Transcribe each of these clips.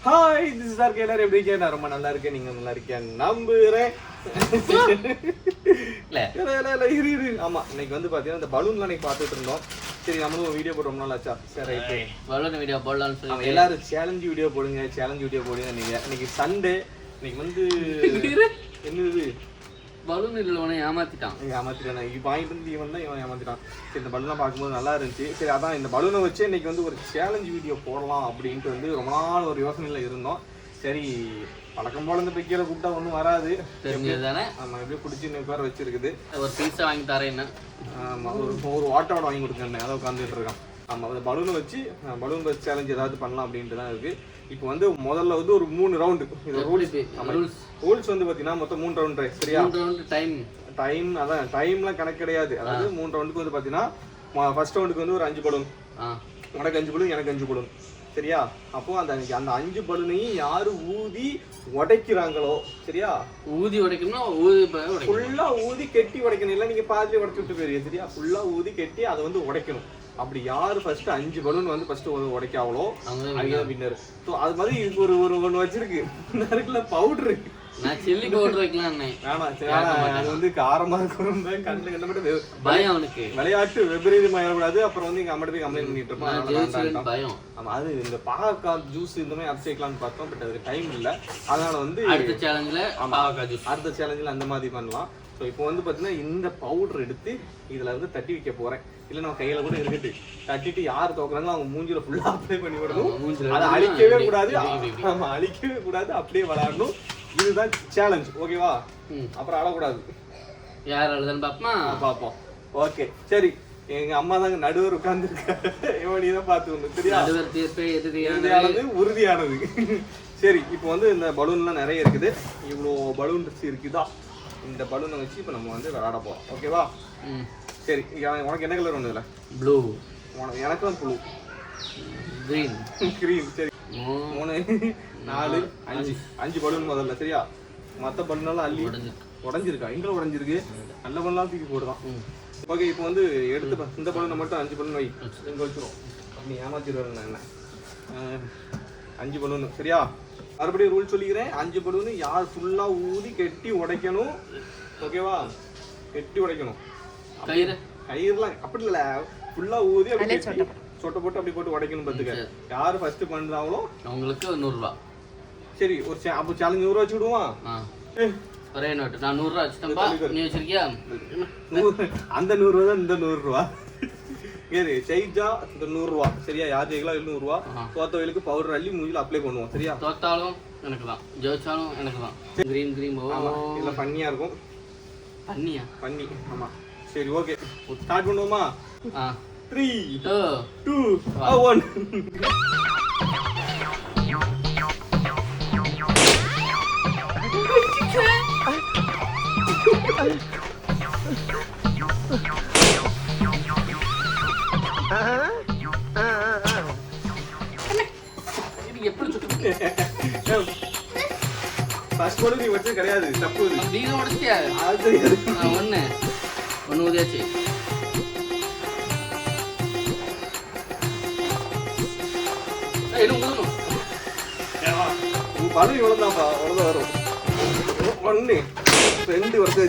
Hi this is RK. எல்லாரும் எப்படி இருக்கீங்க? நான் ரொம்ப நல்லா இருக்கேன். நீங்க நல்லா இருக்கேன் நம்புறேன். இரு ஆமா, இன்னைக்கு வந்து பாத்தீங்கன்னா இந்த பலூன்லாம் இன்னைக்கு பார்த்துட்டு இருந்தோம். சரி நம்மளும் வீடியோ போட்டு ரொம்ப நாள் ஆச்சா. சரி ரைட்டு, பலூன் வீடியோ போடலாம்னு சொல்லி எல்லாரும் சேலஞ்ச் வீடியோ போடுங்க, சேலஞ்ச் வீடியோ போடுங்க. இன்னைக்கு சண்டே. இன்னைக்கு வந்து என்னது பலூன் இல்லவனை ஏமாத்திட்டான். வாங்கிட்டு வந்து இவன் தான் இவன் ஏமாத்திட்டான். சரி இந்த பலூன்லாம் பார்க்கும்போது நல்லா இருந்துச்சு. சரி அதான் இந்த பலூனை வச்சு இன்னைக்கு வந்து ஒரு சேலஞ்ச் வீடியோ போடலாம் அப்படின்ட்டு வந்து ரொம்ப நாள் ஒரு யோசனையில் இருந்தோம். சரி பழக்கம் போல இந்த பிக்கையில கூப்பிட்டா ஒன்றும் வராது தெரிஞ்சதுதானே. ஆமா, எப்படியும் பிடிச்சி உட்கார வச்சிருக்குது. ஒரு பீஸா வாங்கி தரேன். ஆமா, ஒரு வாட்டரோட வாங்கி கொடுத்தேன். அதை உட்காந்துட்டு இருக்கான். ஆமா, அந்த பலூனை வச்சு பலூன் பஸ் சேலஞ்ச் ஏதாவது பண்ணலாம் அப்படின்ட்டு தான் இருக்கு. இப்போ வந்து முதல்ல வந்து ஒரு 3 ரவுண்டு. இது ரூல்ஸ் வந்து பாத்தீங்கன்னா மொத்தம் 3 ரவுண்ட். சரியா? டைம் அதான் டைம்லாம் கணக்கு கிடையாது. அதாவது 3 ரவுண்டுக்கு வந்து பாத்தீங்கன்னா ஃபர்ஸ்ட் ரவுண்டுக்கு வந்து ஒரு 5 பலூன், உனக்கு 5 பலூன், எனக்கு 5 பலூன். சரியா? அப்போ அந்த 5 பலூனையும் யாரு ஊதி உடைக்கிறாங்களோ, சரியா? ஊதி உடைக்கணும், ஃபுல்லா ஊதி கெட்டி உடைக்கணும். இல்லை நீங்க பாதிலே உடைச்சு விட்டு போயிருங்க. சரியா? ஃபுல்லா ஊதி கெட்டி அதை வந்து உடைக்கணும். அப்படி யாரு ஃபர்ஸ்ட் 5 பலூன் வந்து ஃபர்ஸ்ட் உடைக்காவளோ அவங்க வின்னர். ஸோ அது மாதிரி இதுக்கு ஒரு ஒன்று வச்சிருக்கு. இருக்குல்ல பவுடரு. நான் சில்லி பவுடர் வைக்கலாம். வேணாம், அது வந்து காரமா இருக்கும். கண்ணு கண்டப்பட்டு பயம் அவனுக்கு. விளையாட்டு விபரீதம் ஆயிடக்கூடாது. அப்புறம் வந்து எங்க அம்மாட்ட போய் கம்ப்ளைண்ட் பண்ணிட்டு இருப்போம். பயம். ஆமா, அது இந்த பாகக்காய் ஜூஸ் இந்த மாதிரி அரைச்சிக்கலாம்னு பார்த்தோம். பட் அதுக்கு டைம் இல்லை. அதனால வந்து அடுத்த சேலஞ்சில் அந்த மாதிரி பண்ணலாம். ஸோ இப்போ வந்து பார்த்தீங்கன்னா இந்த பவுடர் எடுத்து இதில் வந்து தட்டி வைக்க போகிறேன். இல்லை நம்ம கையில் கூட இருக்குது. தட்டிட்டு யார் தோக்குறாங்களோ அவங்க மூஞ்சில ஃபுல்லாக அப்ளை பண்ணி விடணும். அதை அழிக்கவே கூடாது. ஆமாம், அழிக்கவே கூடாது. அப்படியே விளையாடணும். இதுதான் சேலஞ்ச். ஓகேவா? அப்புறம் அழக்கூடாது. யார் அழுதுன்னு பார்ப்போம். ஓகே சரி, எங்க அம்மா தாங்க நடுவர் உட்கார்ந்துருக்காரு. இவனையும் பார்த்து தெரியாது, உறுதியானது. சரி, இப்போ வந்து இந்த பலூன்லாம் நிறைய இருக்குது. இவ்வளோ பலூன் இருக்குதா? இந்த பலூனை வச்சு இப்போ நம்ம வந்து விளையாட போகிறோம். ஓகேவா? சரி, உனக்கு என்ன கலர் ஒன்று இல்லை? ப்ளூ. எனக்கு தான் ப்ளூ. கிரீன். சரி, 3 4 5 பலூன் முதல்ல. சரியா? மற்ற பலூனெல்லாம் அள்ளி உடஞ்சிருக்கா? எங்கே உடஞ்சிருக்கு? நல்ல பலூன்லாம் தூக்கி போடுதான். ஓகே, இப்போ வந்து எடுத்து இந்த பலூனை மட்டும் 5 பலூன் வை. எங்கே வச்சிரும்? அப்படி ஏமாத்திடுவேன் நான். என்ன 5 பலூன். சரியா? மறுபடியும் ரூல் சொல்லிக்கிறேன். 5 பலூன் யார் ஃபுல்லா ஊதி கெட்டி உடைக்கணும். ஓகேவா? கெட்டி உடைக்கணும். கயிறுலாம் அப்படி இல்லை, ஃபுல்லா ஊதி அப்படி சொட்டை போட்டு அப்படி போட்டு உடைக்கணும். பார்த்துக்க, யாரு ஃபர்ஸ்ட் பண்றாங்களோ அவங்களுக்கு 100 ரூபா. சரி, ஒரு அப்போ சேலஞ்ச் 100 ரூபா வச்சு விடுவான். ஒரே நோட்டு. நான் 100 ரூபா வச்சுட்டேன்பா. நீ வச்சிருக்கியா? அந்த 100 ரூபா தான் இந்த 100 ரூபா. சரி, ஜெயிச்சா இந்த 100 ரூபா. சரியா? யார் ஜெயிக்கலாம் 200 ரூபா. தோத்தவங்களுக்கு பவுடர் அள்ளி மூஞ்சில அப்ளை பண்ணுவோம். சரியா? தோத்தாலும் எனக்கு தான், ஜெயிச்சாலும் எனக்கு தான். Green cream. இல்லை பண்ணியா இருக்கும். பண்ணி. ஆமா. சரி, ஓகே, ஸ்டார்ட் பண்ணுவோமா? 3 2 1. ஃபர்ஸ்ட் போடு நீ வச்சது கிடையாது. தப்பு. நீ உடைச்சியா? அது தெரியாது. ஒன்னு ஊதியாச்சு. பலூன் இவ்வளவுதான்ப்பா, அவ்வளவுதான் வரும். 1 2 வருஷம்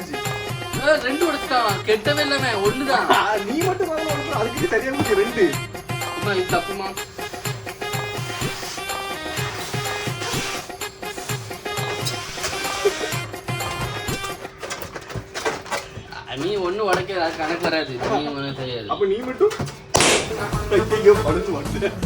2 உடைச்சிட்டான். கெட்டவே இல்லாம 1 தான். நீ மட்டும் பலூன் அதுக்கு சரியா 2. அம்மா இது தப்புமா? நீ 1 உடைக்க கணக்கு வராது. நீ ஒன்றும் தெரியாது. அப்ப நீ மட்டும் படுத்து வந்து தப்பு.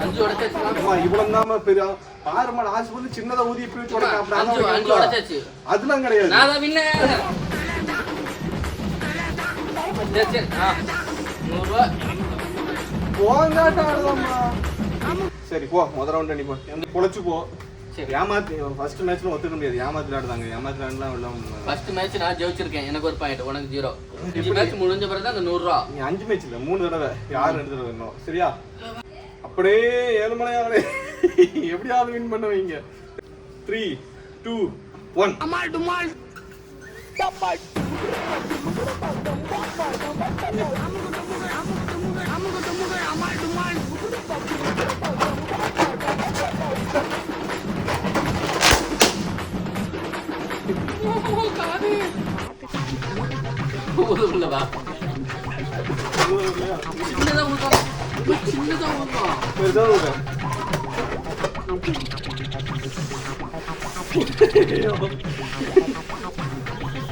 5 உடைச்சாச்சு. அம்மா இவ்வளவு தாம பெரிய பாருமா லாஸ்ட் வந்து சின்னதா ஊதி இப்படி வச்சு உடைக்க அப்படி 5 உடைச்சாச்சு. அதெல்லாம் கிடையாது. நான் தான் வின்ன. சரி 100 ரூபாய் போங்காட்ட ஆடுதாம்மா. சரி போ முதல் ரவுண்ட் நீ போ பொழைச்சு போ. சரி ஏமாத்தி ஃபர்ஸ்ட் மேட்ச்ல ஒத்துக்க முடியாது. ஏமாத்தி ஆடுதாங்க. ஏமாத்தி ஆடலாம் இல்ல. ஃபர்ஸ்ட் மேட்ச் நான் ஜெயிச்சிருக்கேன். எனக்கு ஒரு பாயிண்ட், உனக்கு 0. 5 மேட்ச் முடிஞ்ச பிறகு தான் அந்த 100 ரூபாய். நீ 5 மேட்ச் இல்ல 3 தடவை யார் 2 தடவை வரணும். சரியா? அப்படியே 7 மணியாவே எப்படியாவது வின் பண்ணுவீங்க. 3 2 1 அமால் டுமால் டப்பால். அமால் டுமால் ஊதுக்குள்ளவா? சின்னதா ஊதும். சின்னதா ஊதும். பெருசா ஊதும்.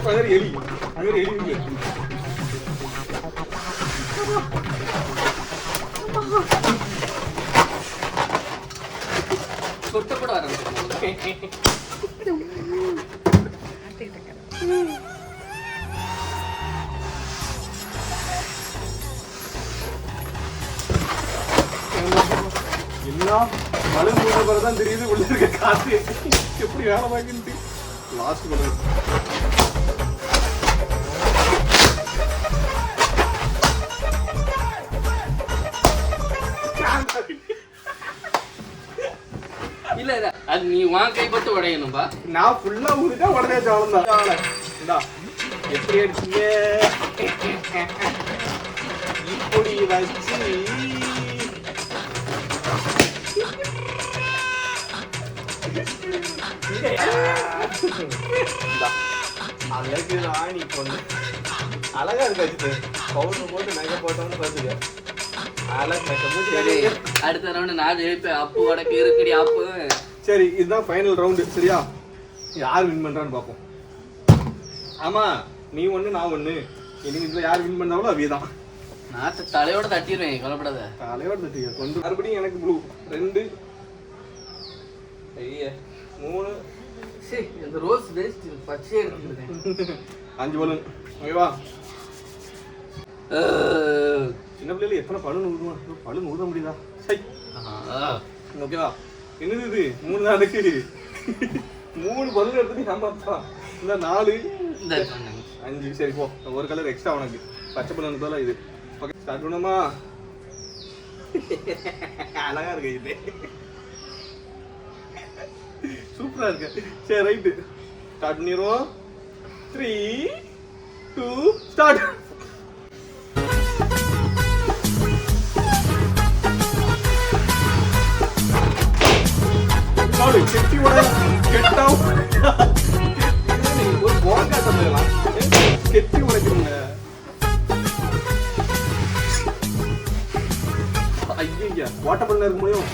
அங்க எலி. அங்க எலி இருக்கு. சொட்ட கூட ஆரம்பிச்சு. எல்லாம் மழை தான் தெரியுது உள்ள இருக்க காத்து எப்படி வேலை வாங்கிட்டு லாஸ்ட் பண்ணுது. இல்ல இல்ல அது நீ உன் கைப்பட்டு உடையணும்பா. நான் ஃபுல்லா ஊதிட்டா உடனே சாவலாம். இந்தா எப்படி அடிச்சீங்க இப்படி வச்சு அழகு ராணி பொண்ணு அழகா இருக்கு. பவுடர் போட்டு நகை போட்டோம்னு பாத்துக்க. அடுத்த ரவுண்ட் நான் ஜெயிப்பேன். அப்பு உனக்கு இருக்குடி அப்பு. சரி இதுதான் ஃபைனல் ரவுண்டு. சரியா? யார் வின் பண்றான்னு பாப்போம். ஆமா நீ ஒண்ணு நான் ஒண்ணு. இன்னைக்கு இதுல யார் வின் பண்ணாலும் அவியதான். நான் தலையோட தட்டிடுவேன், கவலைப்படாத. தலையோட தட்டியா கொண்டு மறுபடியும் எனக்கு ப்ளூ 2 3 சரி இந்த ரோஸ் வேஸ்ட் பச்சை எடுத்துக்கிறேன். 5 பலூன். ஓகேவா? சின்ன பிள்ளைல எத்தனை பலூன் ஊதுமா? பலூன் ஊத முடியுதா? சை ஓகேவா? என்னது இது 3 தான் இருக்கு. 3 பலூன் எடுத்து நம்ம இந்த 4 5. சரி போ ஒரு கலர் எக்ஸ்ட்ரா உனக்கு. பச்சை பலூன் போல இது. ஓகே ஸ்டார்ட் பண்ணுமா? அழகா இருக்கு இது. சூப்பரா இருக்கு. சரி ரைட்டு ஸ்டார்ட் பண்ணிடுவோம். 3 2 ஸ்டார்ட். கெட்டி உட கெட்டாவும் ஒரு போங்கா தந்துடலாம். கெட்டி உடைக்கிறீங்க. ஐயா வாட்டர் பண்ண இருக்க முடியும்.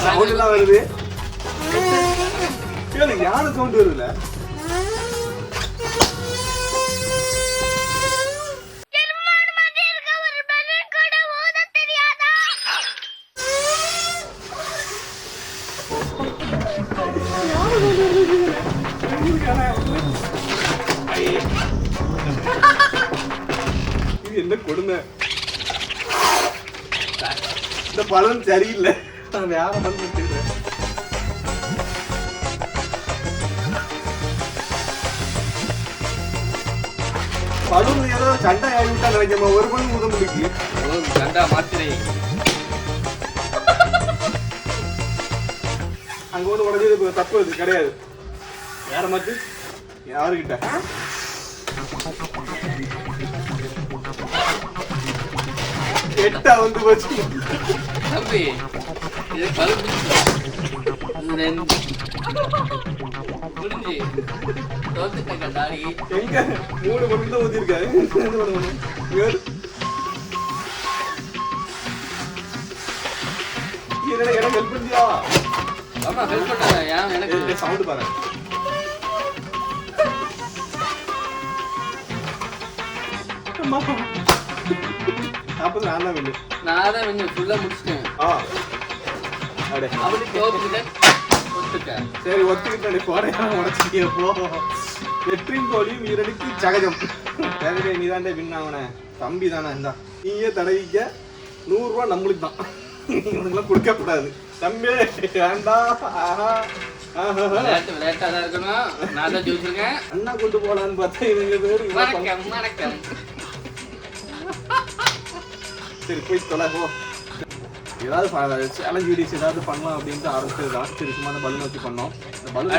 சவுண்ட் எல்லாம் வருது. யானை சவுண்ட் வருதுல. இது என்ன கொடுமை. இந்த பலன் சரியில்லை. வேற பலன் தெரியல. பலூன் ஏதோ சண்டை ஆகி விட்டா நினைக்கிறமா. ஒரு பலூன் ஊத முடிக்கு சண்டா மாத்திரை. அங்க ஒண்ணு உடஞ்சது தப்பு. அது கிடையாது. வேற மாத்து யாருக்கிட்ட எட்டா வந்து போச்சு. தம்பி இது பலூன் முடிஞ்சு தோத்துட்டேன் டாடி. எங்க 3 பலூன் தான் ஊதிருக்காரு. எனக்கு ஹெல்ப் பண்ணியா? ஆமா ஹெல்ப் பண்ணாத. ஏன் எனக்கு சவுண்ட் பாரு. 40 நான் தான் வின்னு. நான் தான் வின்னு ஃபுல்லா முடிச்சிட்டேன். அடே அப்படி தோத்துட்டேன். ஒத்துக்க. சரி ஒத்துக்கிட்டே போறேன் உடைச்சிட்டியே போ. வெற்றியும் தோல்வியும் வீரனுக்கு சகஜம். சரி நீ தாண்டே வின் ஆவனே. தம்பி தானே இருந்தா. நீயே தடவிக்க 100 ரூபாய் நம்மளுக்கு தான். இவனுக்குலாம் கொடுக்க கூடாது. தம்பி வேண்டாம். விளையாட்டா தான் இருக்கணும். நான் தான் ஜெயிச்சிருக்கேன். அண்ணா கொண்டு போலான்னு பார்த்தா இவங்க பேரு வணக்கம். சரி போய் தொலை போ. ஏதாவது சேலஞ்ச் வீடியோஸ் ஏதாவது பண்ணலாம் அப்படின்ட்டு ஆரம்பிச்சதுதான். சரி சும்மா அந்த பலூன் வச்சு பண்ணோம். இந்த பலூன்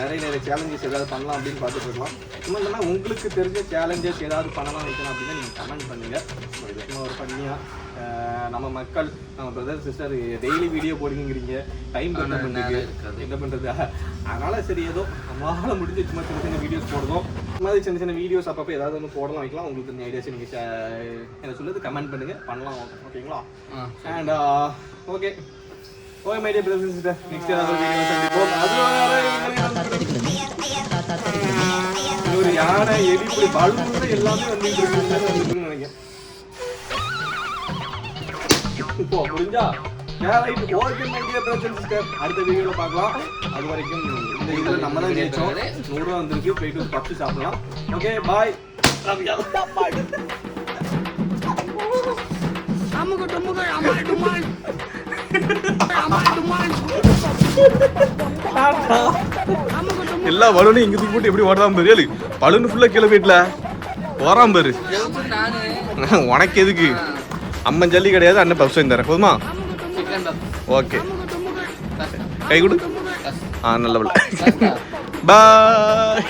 நிறைய சேலஞ்சஸ் ஏதாவது பண்ணலாம் அப்படின்னு பார்த்துட்டு இருக்கலாம். சும்மா இல்லைன்னா உங்களுக்கு தெரிஞ்ச சேலஞ்சஸ் ஏதாவது பண்ணலாம் வைக்கணும் அப்படின்னா நீங்கள் கமெண்ட் பண்ணுங்க. இது சும்மா ஒரு பண்ணியா நம்ம மக்கள் நம்ம பிரதர் சிஸ்டர் டெய்லி வீடியோ போடுங்கிறீங்க. டைம் என்ன பண்ணுறது. அதனால சரி ஏதோ நம்மளால முடிஞ்சு சும்மா சின்ன சின்ன வீடியோஸ் போடுவோம். இந்த மாதிரி சின்ன சின்ன வீடியோஸ் அப்பப்போ ஏதாவது ஒன்று போடலாம் வைக்கலாம். உங்களுக்கு தெரிஞ்ச ஐடியாஸ் நீங்கள் என்ன சொல்லுறது கமெண்ட் பண்ணுங்க பண்ணலாம். ஓகேங்களா? And okay okay my dear brothers and sister next ஏதாவது வீடியோ சந்திப்போம். அது ஒரு யானை எலி பலூன் எல்லாமே வந்துருக்குன்னு நினைக்கிறேன். இப்போ புரிஞ்சா okay my dear brothers and sister அடுத்த வீடியோல பார்க்கலாம். அது வரைக்கும் இந்த இதில் நம்ம தான் ஜெயிச்சோம். 100 ரூபா வந்திருக்கு. போயிட்டு பப்ஸ் சாப்பிடலாம். Okay bye. எல்லா பலூனும் இங்க தூக்கி போட்டு எப்படி ஓடுறான் பாரு. பலூன் ஃபுல்லா கீழே போயிட்டல ஓராம் பாரு. உனக்கு எதுக்கு அம்மன் ஜல்லி கிடையாது. அண்ணன் பப்ஸ் வாங்கி தரேன் போதுமா? ஓகே கை கொடு. நல்ல பாய்.